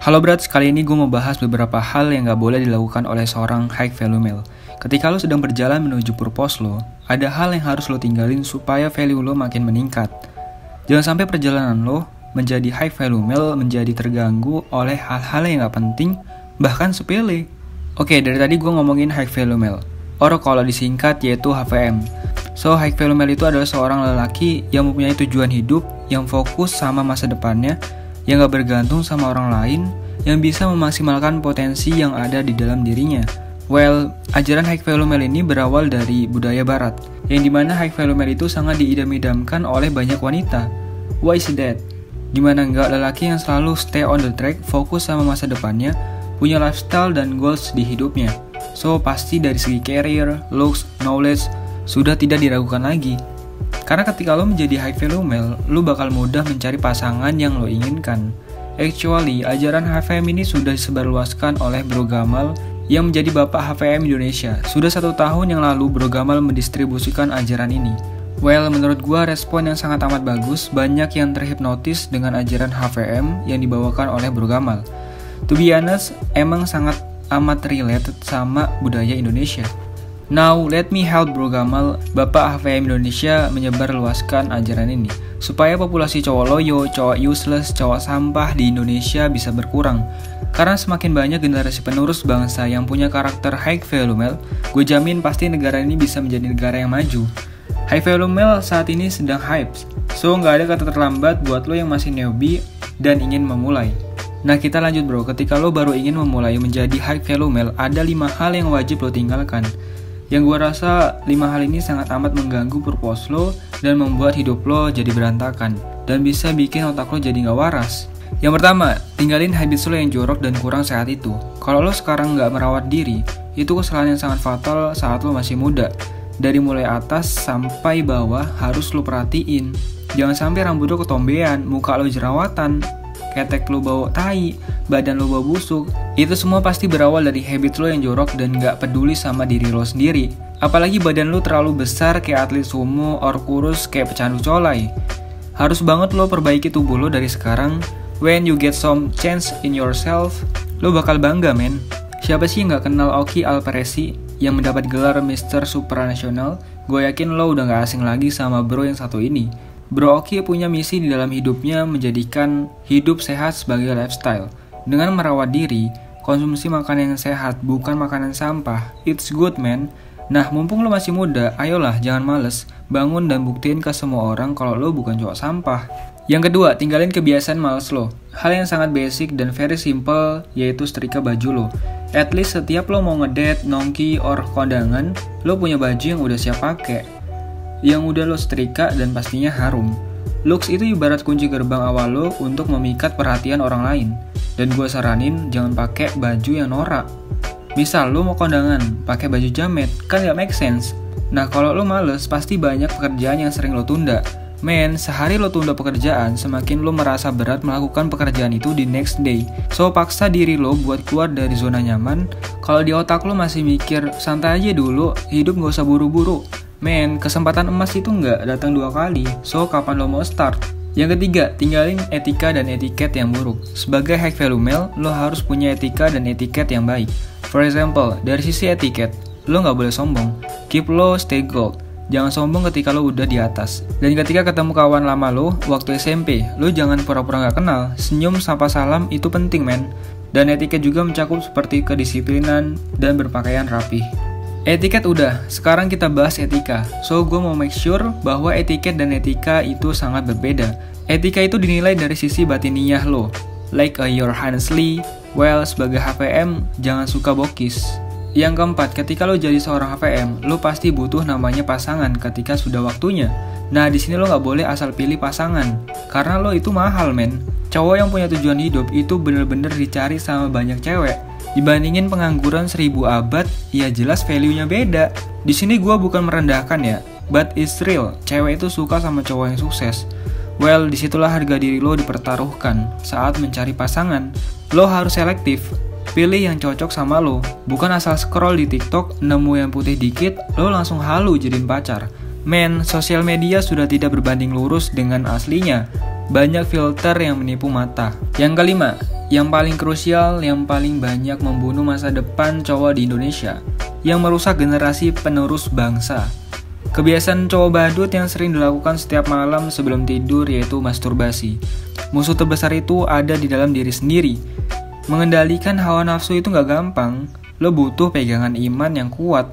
Halo Brats, kali ini gue mau bahas beberapa hal yang gak boleh dilakukan oleh seorang high value male. Ketika lo sedang berjalan menuju purpose lo, ada hal yang harus lo tinggalin supaya value lo makin meningkat. Jangan sampai perjalanan lo menjadi high value male menjadi terganggu oleh hal-hal yang gak penting, bahkan sepele. Oke, dari tadi gue ngomongin high value male, atau kalau disingkat yaitu HVM. So, high value male itu adalah seorang lelaki yang mempunyai tujuan hidup, yang fokus sama masa depannya, yang gak bergantung sama orang lain, yang bisa memaksimalkan potensi yang ada di dalam dirinya. Well, ajaran high value male ini berawal dari budaya barat, yang dimana high value male itu sangat diidam-idamkan oleh banyak wanita. Why is that? Gimana nggak lelaki yang selalu stay on the track, fokus sama masa depannya, punya lifestyle dan goals di hidupnya. So, pasti dari segi career, looks, knowledge, sudah tidak diragukan lagi. Karena ketika lo menjadi high value male, lo bakal mudah mencari pasangan yang lo inginkan. Actually, ajaran HVM ini sudah disebarluaskan oleh Bro Gamal yang menjadi bapak HVM Indonesia. Sudah 1 tahun yang lalu Bro Gamal mendistribusikan ajaran ini. Well, menurut gua respon yang sangat amat bagus, banyak yang terhipnotis dengan ajaran HVM yang dibawakan oleh Bro Gamal. To be honest, emang sangat amat related sama budaya Indonesia. Now, let me help Bro Gamal, bapak HVM Indonesia, menyebar luaskan ajaran ini supaya populasi cowok loyo, cowok useless, cowok sampah di Indonesia bisa berkurang. Karena semakin banyak generasi penerus bangsa yang punya karakter high value male, gue jamin pasti negara ini bisa menjadi negara yang maju. High value male saat ini sedang hype, so nggak ada kata terlambat buat lo yang masih newbie dan ingin memulai. Nah, kita lanjut bro, ketika lo baru ingin memulai menjadi high value male, ada 5 hal yang wajib lo tinggalkan. Yang gue rasa 5 hal ini sangat amat mengganggu purpose lo dan membuat hidup lo jadi berantakan dan bisa bikin otak lo jadi gak waras. Yang pertama, tinggalin habits lo yang jorok dan kurang sehat itu. Kalau lo sekarang gak merawat diri, itu kesalahan yang sangat fatal saat lo masih muda. Dari mulai atas sampai bawah harus lo perhatiin. Jangan sampai rambut lo ketombean, muka lo jerawatan, ketek lo bau tai, badan lo bau busuk. Itu semua pasti berawal dari habit lo yang jorok dan gak peduli sama diri lo sendiri. Apalagi badan lo terlalu besar kayak atlet sumo or kurus kayak pecandu colai. Harus banget lo perbaiki tubuh lo dari sekarang. When you get some change in yourself, lo bakal bangga men. Siapa sih yang gak kenal Oki Alperesi yang mendapat gelar Mr. Supranational? Gue yakin lo udah gak asing lagi sama bro yang satu ini. Bro Oki punya misi di dalam hidupnya menjadikan hidup sehat sebagai lifestyle. Dengan merawat diri, konsumsi makanan yang sehat, bukan makanan sampah. It's good man. Nah, mumpung lo masih muda, ayolah jangan males. Bangun dan buktiin ke semua orang kalau lo bukan cowok sampah. Yang kedua, tinggalin kebiasaan males lo. Hal yang sangat basic dan very simple yaitu setrika baju lo. At least setiap lo mau ngedate, nongki, or kondangan, lo punya baju yang udah siap pakai, yang udah lo setrika dan pastinya harum. Looks itu ibarat kunci gerbang awal lo untuk memikat perhatian orang lain. Dan gue saranin jangan pakai baju yang norak. Misal lo mau kondangan, pakai baju jamet, kan gak make sense. Nah kalau lo males, pasti banyak pekerjaan yang sering lo tunda. Men, sehari lo tunda pekerjaan, semakin lo merasa berat melakukan pekerjaan itu di next day. So, paksa diri lo buat keluar dari zona nyaman. Kalau di otak lo masih mikir, santai aja dulu, hidup gak usah buru-buru. Men, kesempatan emas itu nggak datang 2 kali, so kapan lo mau start? Yang ketiga, tinggalin etika dan etiket yang buruk. Sebagai high value male, lo harus punya etika dan etiket yang baik. For example, dari sisi etiket, lo nggak boleh sombong. Keep low, stay gold. Jangan sombong ketika lo udah di atas. Dan ketika ketemu kawan lama lo, waktu SMP, lo jangan pura-pura nggak kenal. Senyum, sapa salam, itu penting men. Dan etiket juga mencakup seperti kedisiplinan dan berpakaian rapih. Etiket udah, sekarang kita bahas etika. So, gue mau make sure bahwa etiket dan etika itu sangat berbeda. Etika itu dinilai dari sisi batiniah lo. Like your honestly, well, sebagai HVM, jangan suka bokis. Yang keempat, ketika lo jadi seorang HVM, lo pasti butuh namanya pasangan ketika sudah waktunya. Nah, di sini lo nggak boleh asal pilih pasangan, karena lo itu mahal men. Cowok yang punya tujuan hidup itu bener-bener dicari sama banyak cewek. Dibandingin pengangguran 1000 abad, ya jelas value-nya beda. Di sini gue bukan merendahkan ya, but it's real. Cewek itu suka sama cowok yang sukses. Well, disitulah harga diri lo dipertaruhkan saat mencari pasangan. Lo harus selektif. Pilih yang cocok sama lo, bukan asal scroll di TikTok, nemu yang putih dikit, lo langsung halu jadiin pacar. Men, sosial media sudah tidak berbanding lurus dengan aslinya. Banyak filter yang menipu mata. Yang kelima, yang paling krusial, yang paling banyak membunuh masa depan cowok di Indonesia, yang merusak generasi penerus bangsa. Kebiasaan cowok badut yang sering dilakukan setiap malam sebelum tidur yaitu masturbasi. Musuh terbesar itu ada di dalam diri sendiri. Mengendalikan hawa nafsu itu gak gampang. Lo butuh pegangan iman yang kuat.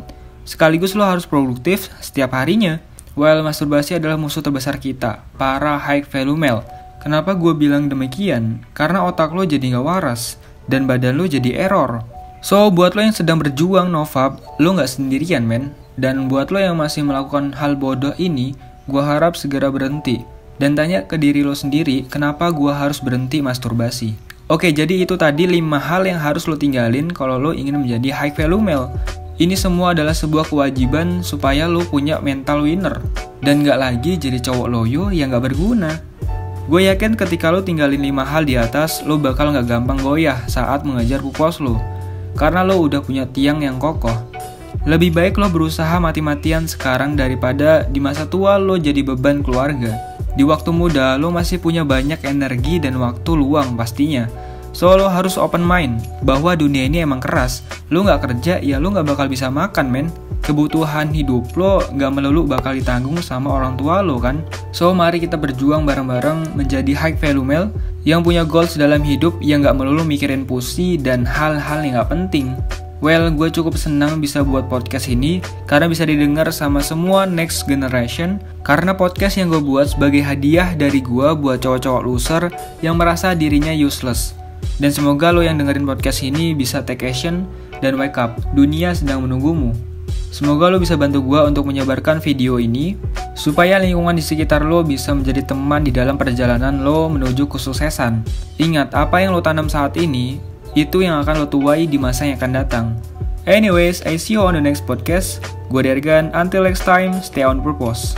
Sekaligus lo harus produktif setiap harinya. Well, masturbasi adalah musuh terbesar kita, para high value male. Kenapa gue bilang demikian? Karena otak lo jadi gak waras, dan badan lo jadi error. So, buat lo yang sedang berjuang nofap, lo gak sendirian men. Dan buat lo yang masih melakukan hal bodoh ini, gue harap segera berhenti. Dan tanya ke diri lo sendiri, kenapa gue harus berhenti masturbasi. Oke, jadi itu tadi 5 hal yang harus lo tinggalin kalau lo ingin menjadi high value male. Ini semua adalah sebuah kewajiban supaya lo punya mental winner. Dan gak lagi jadi cowok loyo yang gak berguna. Gue yakin ketika lo tinggalin 5 hal di atas, lo bakal gak gampang goyah saat mengejar pupos lo. Karena lo udah punya tiang yang kokoh. Lebih baik lo berusaha mati-matian sekarang daripada di masa tua lo jadi beban keluarga. Di waktu muda lo masih punya banyak energi dan waktu luang pastinya. So lo harus open mind bahwa dunia ini emang keras. Lo gak kerja ya lo gak bakal bisa makan men. Kebutuhan hidup lo gak melulu bakal ditanggung sama orang tua lo kan. So mari kita berjuang bareng-bareng menjadi high value male yang punya goals dalam hidup yang gak melulu mikirin pusi dan hal-hal yang gak penting. Well, gue cukup senang bisa buat podcast ini karena bisa didengar sama semua next generation. Karena podcast yang gue buat sebagai hadiah dari gue buat cowok-cowok loser yang merasa dirinya useless. Dan semoga lo yang dengerin podcast ini bisa take action dan wake up. Dunia sedang menunggumu. Semoga lo bisa bantu gue untuk menyebarkan video ini supaya lingkungan di sekitar lo bisa menjadi teman di dalam perjalanan lo menuju kesuksesan. Ingat, apa yang lo tanam saat ini itu yang akan lo tuai di masa yang akan datang. Anyways, I see you on the next podcast. Gue Dergan, until next time, stay on purpose.